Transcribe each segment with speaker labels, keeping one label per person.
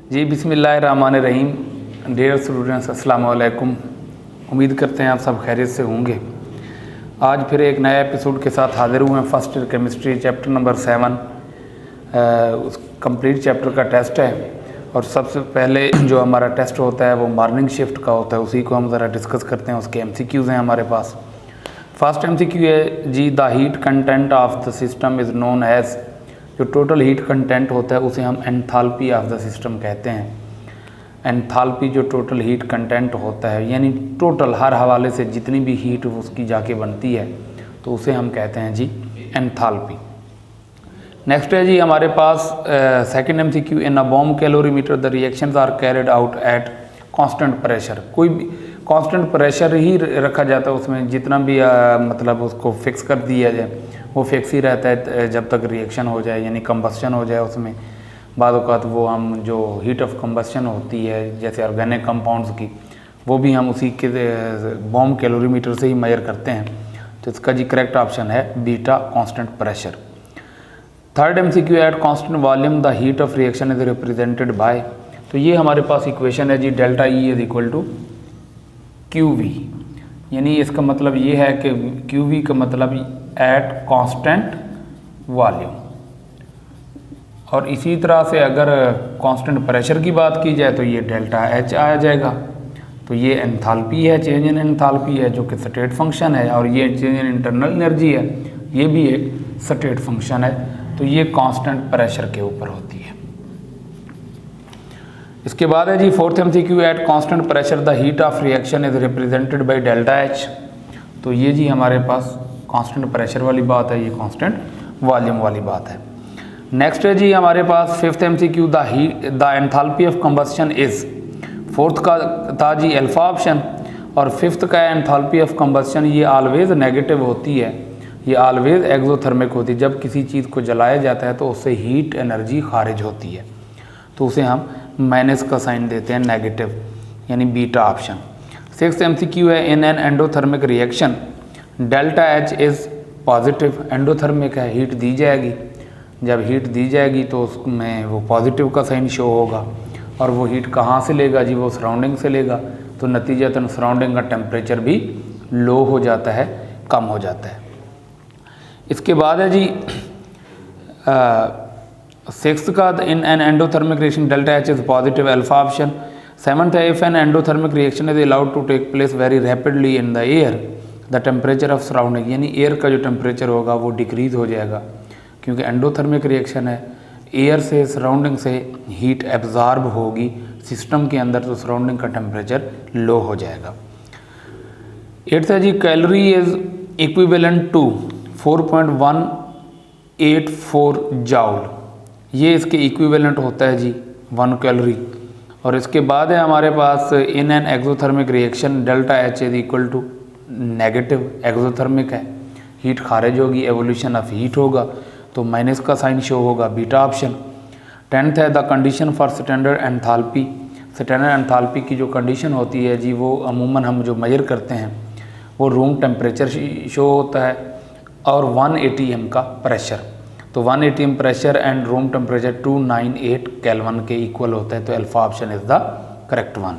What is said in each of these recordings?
Speaker 1: जी बिस्मिल्लाहिर्रहमानिर्रहीम। Dear students, अस्सलाम वालेकुम। उम्मीद करते हैं आप सब खैरियत से होंगे। आज फिर एक नए एपिसोड के साथ हाजिर हुए हैं। First year chemistry chapter number 7 उस कंप्लीट चैप्टर का टेस्ट है। और सबसे पहले जो हमारा टेस्ट होता है वो मॉर्निंग शिफ्ट का होता है, उसी को हम ज़रा डिस्कस करते हैं। उसके MCQs हैं हमारे पास। फर्स्ट MCQ है जी, the heat content of the system is known as. जो टोटल हीट कंटेंट होता है उसे हम एंथैल्पी ऑफ द सिस्टम कहते हैं। एंथैल्पी जो टोटल हीट कंटेंट होता है, यानी टोटल हर हवाले से जितनी भी हीट उसकी जाके बनती है, तो उसे हम कहते हैं जी एंथैल्पी। नेक्स्ट है जी हमारे पास second MCQ, in a bomb calorimeter the reactions are carried out at constant pressure. कोई भी कांस्टेंट प्रेशर ही रखा जाता है उसमें, जितना भी मतलब उसको फिक्स कर दिया जाए वो फिक्स ही रहता है जब तक रिएक्शन हो जाए, यानी कंबस्शन हो जाए उसमें। बाद औक़ात वो हम जो हीट ऑफ कंबस्शन होती है जैसे ऑर्गेनिक कंपाउंड्स की, वो भी हम उसी के बॉम्ब कैलोरीमीटर से ही मेजर करते हैं। तो इसका जी करेक्ट ऑप्शन है beta, constant pressure. Third MCQ, at constant volume the heat of reaction is represented by. तो ये हमारे पास इक्वेशन है जी, delta E is equal to QV। यानी इसका मतलब ये है कि QV का मतलब एट कांस्टेंट वॉल्यूम। और इसी तरह से अगर कांस्टेंट प्रेशर की बात की जाए तो ये डेल्टा H आ जाएगा। तो ये एंथैल्पी है, चेंज इन एंथैल्पी है, जो कि स्टेट फंक्शन है। और ये चेंज इन इंटरनल एनर्जी है, ये भी एक स्टेट फंक्शन है। तो ये कांस्टेंट प्रेशर के ऊपर होती है। इसके बाद है जी fourth MCQ, at constant pressure the heat of reaction is represented by delta H। तो ये जी हमारे पास कांस्टेंट प्रेशर वाली बात है, ये कांस्टेंट वॉल्यूम वाली बात है। नेक्स्ट है जी हमारे पास fifth MCQ, the enthalpy of combustion is. Fourth का था जी अल्फा ऑप्शन, और फिफ्थ का एंथैल्पी ऑफ कंबस्शन ये ऑलवेज नेगेटिव होती है, ये ऑलवेज एक्सोथर्मिक होती है। जब किसी चीज़ को जलाया जाता है तो उससे हीट एनर्जी खारिज होती है, तो उसे हम माइनस का साइन देते हैं, नेगेटिव, यानी बीटा ऑप्शन। सिक्स्थ MCQ है, इन an endothermic reaction delta H is positive. Endothermic है, हीट दी जाएगी। जब हीट दी जाएगी तो उसमें वो पॉजिटिव का साइन शो होगा। और वो हीट कहाँ से लेगा जी, वो सराउंडिंग से लेगा। तो नतीजतन सराउंडिंग का टेम्परेचर भी लो हो जाता है, कम हो जाता है। इसके बाद है जी सिक्स्थ का, in an endothermic reaction delta H is positive, alpha option. Seventh है, if an endothermic reaction is allowed to take place very rapidly in the air the temperature of surrounding. यानी एयर का जो temperature होगा वो decrease हो जाएगा, क्योंकि endothermic reaction है, एयर से सराउंडिंग से हीट एब्जॉर्ब होगी सिस्टम के अंदर, तो सराउंडिंग का टेम्परेचर लो हो जाएगा। एट्थ है जी, calorie is equivalent to 4.184 joule. ये इसके इक्विवेलेंट होता है जी 1 कैलोरी। और इसके बाद है हमारे पास in an exothermic reaction delta H is equal to negative, exothermic है, हीट खारिज होगी, एवोल्यूशन ऑफ हीट होगा, तो माइनस का साइन शो होगा, बीटा ऑप्शन। टेंथ है, the condition for standard enthalpy. Standard enthalpy की जो कंडीशन होती है जी, वो अमूमन हम जो मेजर करते हैं वो रूम टेम्परेचर शो होता है और 1 atm का प्रेशर। तो 1 atm pressure and room temperature 298 kelvin के इक्वल होता है। तो alpha option is the correct one.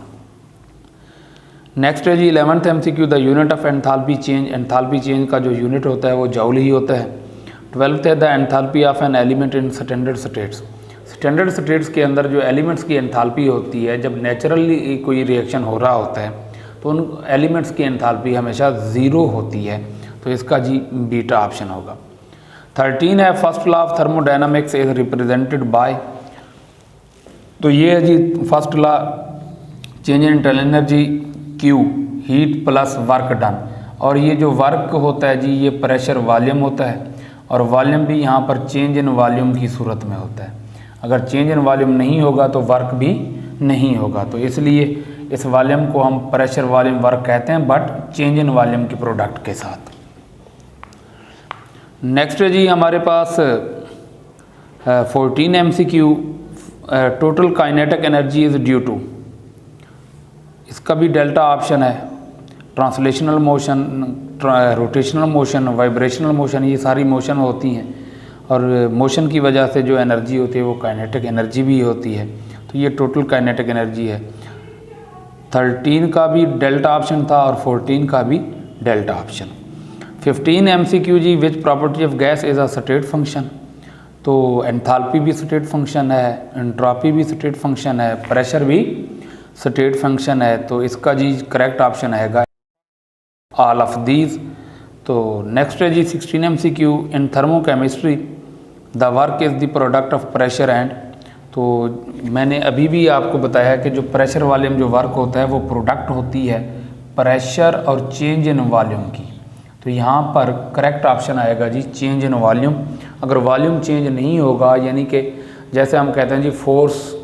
Speaker 1: Next है जी 11th MCQ, the unit of enthalpy change. Enthalpy change का जो यूनिट होता है वो जूल ही होता है। 12th है, the enthalpy of an element in standard states. Standard states के अंदर जो एलिमेंट्स की एंथैल्पी होती है, जब नेचुरली कोई रिएक्शन हो रहा होता है तो उन एलिमेंट्स की एंथैल्पी हमेशा ज़ीरो होती है। तो इसका जी बीटा ऑप्शन होगा। 13 है, first law of thermodynamics is represented by. तो ये है जी first law, change in internal energy Q, heat plus work done. और ये जो वर्क होता है जी, ये प्रेशर वॉल्यूम होता है, और वॉल्यूम भी यहाँ पर चेंज इन वॉल्यूम की सूरत में होता है। अगर चेंज इन वॉल्यूम नहीं होगा तो वर्क भी नहीं होगा। तो इसलिए इस वॉल्यूम को हम प्रेशर वॉल्यूम वर्क कहते हैं, बट चेंज इन वॉल्यूम के प्रोडक्ट के साथ। नेक्स्ट है जी हमारे पास 14 MCQ, total kinetic energy is due to. इसका भी डेल्टा ऑप्शन है। Translational motion, rotational motion, vibrational motion, ये सारी मोशन होती हैं। और मोशन की वजह से जो एनर्जी होती है वो काइनेटिक एनर्जी भी होती है। तो ये टोटल काइनेटिक एनर्जी है। 13 का भी डेल्टा ऑप्शन था और 14 का भी डेल्टा ऑप्शन। 15 MCQ जी, which property of gas is a state function. तो एंथैल्पी भी स्टेट फंक्शन है, एंट्रोपी भी स्टेट फंक्शन है, प्रेशर भी स्टेट फंक्शन है। तो इसका जी करेक्ट ऑप्शन आएगा ऑल ऑफ दीज। तो नेक्स्ट है जी 16 MCQ, in thermochemistry the work is the product of pressure and. तो मैंने अभी भी आपको बताया कि जो प्रेशर वॉल्यूम जो वर्क होता है वो प्रोडक्ट होती है प्रेशर और चेंज इन वॉल्यूम की। तो यहाँ पर करेक्ट ऑप्शन आएगा जी चेंज इन वॉल्यूम। अगर वॉल्यूम चेंज नहीं होगा, यानी कि जैसे हम कहते हैं जी फोर्स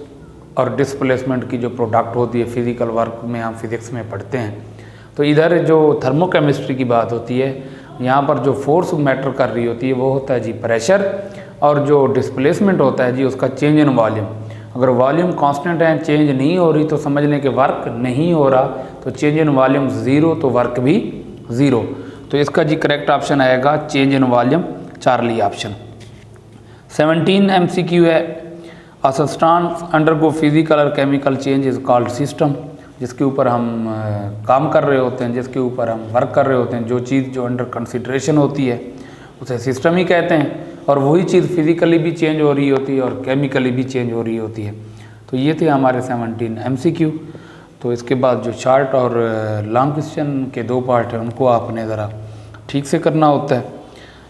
Speaker 1: और डिस्प्लेसमेंट की जो प्रोडक्ट होती है फिज़िकल वर्क में, हम फिज़िक्स में पढ़ते हैं, तो इधर जो थर्मोकेमिस्ट्री की बात होती है, यहाँ पर जो फोर्स मैटर कर रही होती है वो होता है जी प्रेशर, और जो डिस्प्लेसमेंट होता है जी उसका चेंज इन वॉल्यूम। अगर वॉल्यूम कांस्टेंट है, चेंज नहीं हो रही, तो समझ लें कि वर्क नहीं हो रहा। तो चेंज इन वॉल्यूम ज़ीरो तो वर्क भी ज़ीरो। तो इसका जी करेक्ट ऑप्शन आएगा change in volume, Charlie option. 17 MCQ है, अ सब्सटेंस अंडरगो फिजिकल और chemical change is called system. जिसके ऊपर हम काम कर रहे होते हैं, जिसके ऊपर हम वर्क कर रहे होते हैं, जो चीज़ जो अंडर कंसिडरेशन होती है उसे सिस्टम ही कहते हैं। और वही चीज़ फिज़िकली भी चेंज हो रही होती है और केमिकली भी चेंज हो रही होती है। तो ये थे हमारे 17 MCQ। तो इसके बाद जो शार्ट और लॉन्ग क्वेश्चन के 2 पार्ट हैं उनको आपने ज़रा ठीक से करना होता है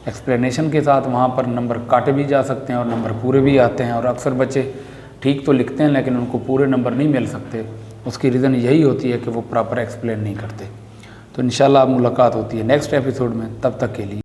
Speaker 1: एक्सप्लेनेशन के साथ। वहाँ पर नंबर काटे भी जा सकते हैं और नंबर पूरे भी आते हैं। और अक्सर बच्चे ठीक तो लिखते हैं लेकिन उनको पूरे नंबर नहीं मिल सकते। उसकी रीज़न यही होती है कि वो प्रॉपर एक्सप्लेन नहीं करते। तो इंशाल्लाह मुलाकात होती है नेक्स्ट एपिसोड में, तब तक के लिए